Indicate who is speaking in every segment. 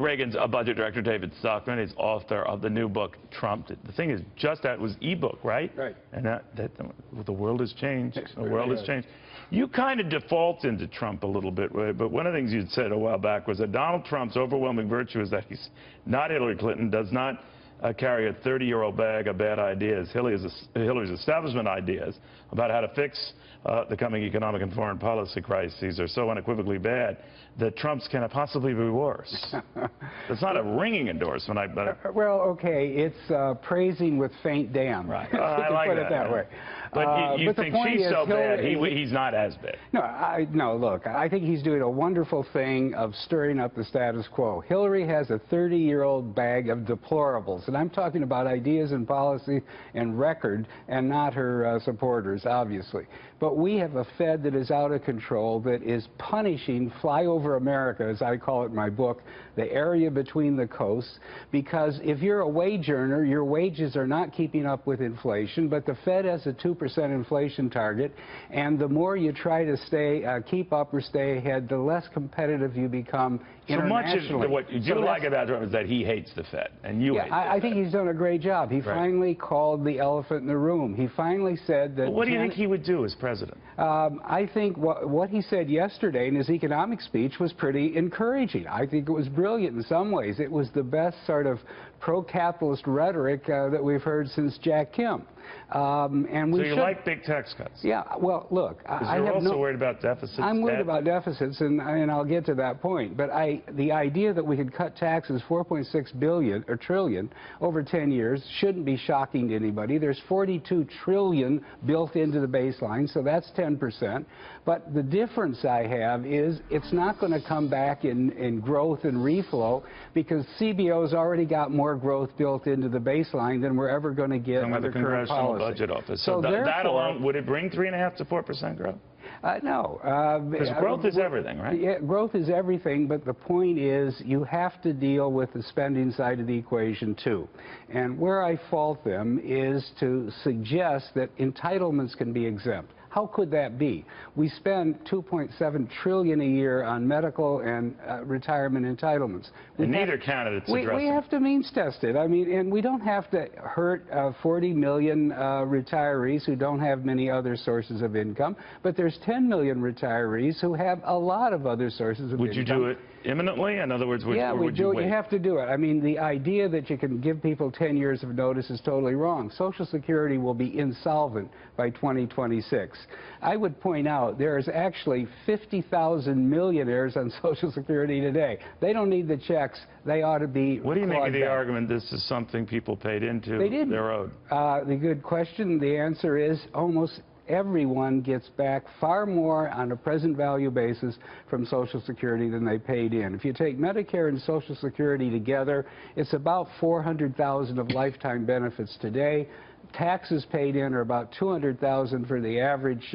Speaker 1: Reagan's budget director, David Stockman, is author of the new book, Trump. The thing is, just that was ebook, right?
Speaker 2: Right.
Speaker 1: And the world has changed. The world has changed. You kind of default into Trump a little bit, but one of the things you'd said a while back was that Donald Trump's overwhelming virtue is that he's not Hillary Clinton, does not carry a 30-year-old bag of bad ideas, Hillary's establishment ideas about how to fix the coming economic and foreign policy crises are so unequivocally bad that Trump's cannot possibly be worse. It's not a ringing endorsement.
Speaker 2: Well, okay, it's praising with faint damn.
Speaker 1: Right. I like
Speaker 2: put it that way.
Speaker 1: But you think she's so bad, he's not as bad.
Speaker 2: No, look, I think he's doing a wonderful thing of stirring up the status quo. Hillary has a 30-year-old bag of deplorables, and I'm talking about ideas and policy and record and not her supporters, obviously. But we have a Fed that is out of control, that is punishing flyover America, as I call it in my book, the area between the coasts, because if you're a wage earner, your wages are not keeping up with inflation, but the Fed has a 2% inflation target, and the more you try to keep up or stay ahead, the less competitive you become internationally.
Speaker 1: So much of what you do like about Trump is that he hates the Fed, and you hate the Fed.
Speaker 2: I think he's done a great job. He finally called the elephant in the room. He finally said that...
Speaker 1: Well, what do you think he would do as president?
Speaker 2: I think what he said yesterday in his economic speech was pretty encouraging. I think it was brilliant in some ways. It was the best sort of pro-capitalist rhetoric that we've heard since Jack Kim. And
Speaker 1: so you like big tax cuts?
Speaker 2: Yeah, well, look,
Speaker 1: you're also worried about deficits.
Speaker 2: I'm worried about deficits, and I'll get to that point. But the idea that we could cut taxes 4.6 trillion over 10 years shouldn't be shocking to anybody. There's 42 trillion built into the baseline, so that's 10%. But the difference I have is it's not going to come back in growth and reflow, because CBO's already got more growth built into the baseline than we're ever going to get under current policy.
Speaker 1: Budget office. So that alone, would it bring 3.5 to 4% growth?
Speaker 2: No.
Speaker 1: Because growth is everything, right?
Speaker 2: Yeah, growth is everything, but the point is you have to deal with the spending side of the equation, too. And where I fault them is to suggest that entitlements can be exempt. How could that be? We spend $2.7 trillion a year on medical and retirement entitlements.
Speaker 1: And neither candidate's addressing.
Speaker 2: We have to means test it. I mean, and we don't have to hurt 40 million retirees who don't have many other sources of income, but there's 10 million retirees who have a lot of other sources of income.
Speaker 1: Would you do it imminently? In other words, would you wait?
Speaker 2: You have to do it. I mean, the idea that you can give people 10 years of notice is totally wrong. Social Security will be insolvent by 2026. I would point out there's actually 50,000 millionaires on Social Security today. They don't need the checks. They ought to be.
Speaker 1: What do you make of the argument this is something people paid into?
Speaker 2: They didn't.
Speaker 1: They're owed.
Speaker 2: The good question. The answer is almost everyone gets back far more on a present value basis from Social Security than they paid in. If you take Medicare and Social Security together, it's about $400,000 of lifetime benefits today. Taxes paid in are about $200,000 for the average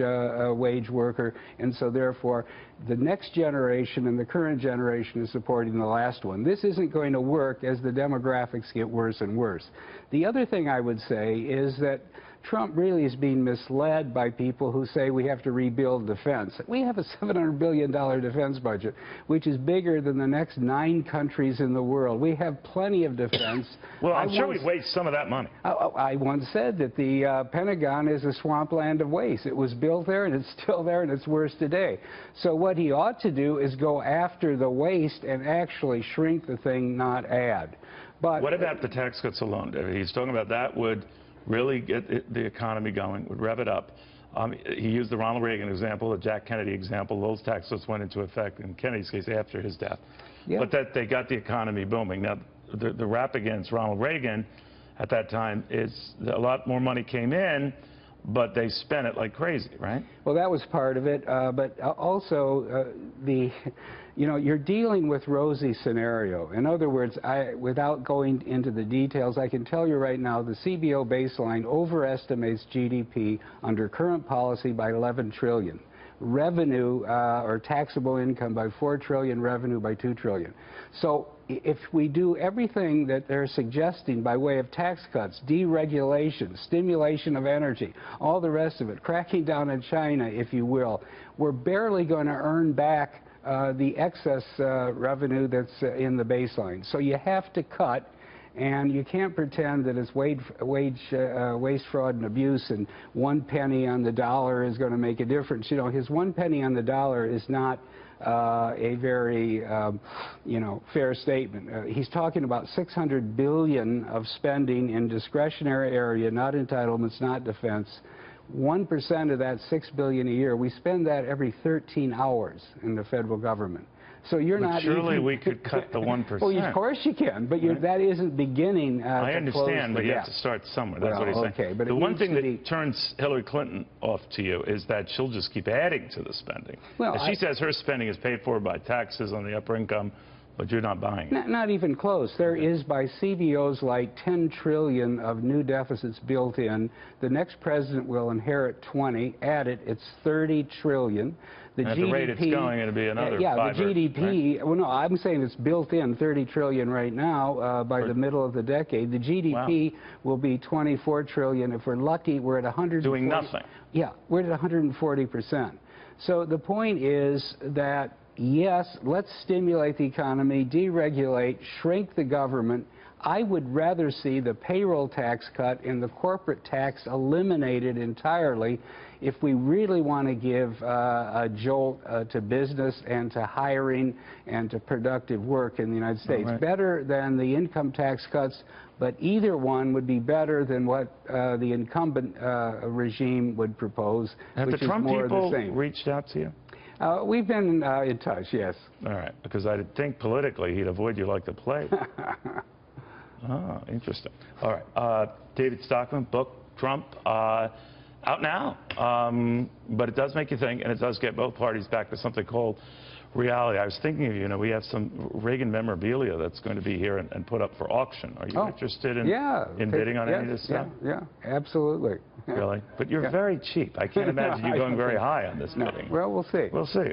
Speaker 2: wage worker, and so therefore the next generation and the current generation is supporting the last one. This isn't going to work as the demographics get worse and worse. The other thing I would say is that Trump really is being misled by people who say we have to rebuild defense. We have a $700 billion defense budget, which is bigger than the next 9 countries in the world. We have plenty of defense.
Speaker 1: Well, I'm sure we'd waste some of that money.
Speaker 2: I once said that the Pentagon is a swampland of waste. It was built there, and it's still there, and it's worse today. So what he ought to do is go after the waste and actually shrink the thing, not add. But
Speaker 1: what about the tax cuts alone? He's talking about that would really get the economy going, would rev it up. He used the Ronald Reagan example, the Jack Kennedy example. Those tax cuts went into effect, in Kennedy's case, after his death. Yeah. But that they got the economy booming. Now, the rap against Ronald Reagan at that time is a lot more money came in, but they spent it like crazy, right?
Speaker 2: Well, that was part of it, but also you're dealing with rosy scenario. In other words, without going into the details, I can tell you right now the CBO baseline overestimates GDP under current policy by 11 trillion. Revenue or taxable income by 4 trillion, revenue by 2 trillion. So if we do everything that they're suggesting by way of tax cuts, deregulation, stimulation of energy, all the rest of it, cracking down on China, if you will, we're barely going to earn back the excess revenue that's in the baseline. So you have to cut, and you can't pretend that it's waste, fraud, and abuse, and 1 penny on the dollar is going to make a difference. You know, his 1 penny on the dollar is not a very, fair statement. He's talking about $600 billion of spending in discretionary area, not entitlements, not defense. 1% of that $6 billion a year, we spend that every 13 hours in the federal government. So you're not
Speaker 1: surely
Speaker 2: even,
Speaker 1: we could cut the 1%.
Speaker 2: Well, of course you can, but
Speaker 1: right.
Speaker 2: That isn't beginning
Speaker 1: I understand, but you have
Speaker 2: gap.
Speaker 1: to start somewhere. That's what he's saying.
Speaker 2: Okay, but
Speaker 1: the one thing that turns Hillary Clinton off to you is that she'll just keep adding to the spending.
Speaker 2: Well,
Speaker 1: she says her spending is paid for by taxes on the upper income, but you're not buying it.
Speaker 2: Not even close. There is, by CBOs, like 10 trillion of new deficits built in. The next president will inherit 20. Add it, it's 30 trillion.
Speaker 1: And at the rate it's going, it'll be another
Speaker 2: yeah,
Speaker 1: 5
Speaker 2: the GDP,
Speaker 1: right?
Speaker 2: well, no, I'm saying it's built in 30 trillion right now by the middle of the decade. The GDP will be 24 trillion. If we're lucky, we're at 140.
Speaker 1: Doing nothing.
Speaker 2: Yeah, we're at 140%. So the point is that, yes, let's stimulate the economy, deregulate, shrink the government. I would rather see the payroll tax cut and the corporate tax eliminated entirely if we really want to give a jolt to business and to hiring and to productive work in the United States.
Speaker 1: Right.
Speaker 2: Better than the income tax cuts, but either one would be better than what the incumbent regime would propose,
Speaker 1: Have
Speaker 2: which
Speaker 1: the Trump
Speaker 2: is more
Speaker 1: people
Speaker 2: of the same.
Speaker 1: reached out to you?
Speaker 2: We've been in touch, yes.
Speaker 1: All right, because I think politically he'd avoid you like the plague. Oh, interesting. All right, David Stockman, book, Trump, out now. But it does make you think, and it does get both parties back to something called reality. I was thinking of you, we have some Reagan memorabilia that's going to be here and put up for auction. Are you interested in bidding on any of this stuff?
Speaker 2: Yeah, absolutely.
Speaker 1: Really? But you're very cheap. I can't imagine you going very high on this bidding.
Speaker 2: Well, we'll see.
Speaker 1: We'll see.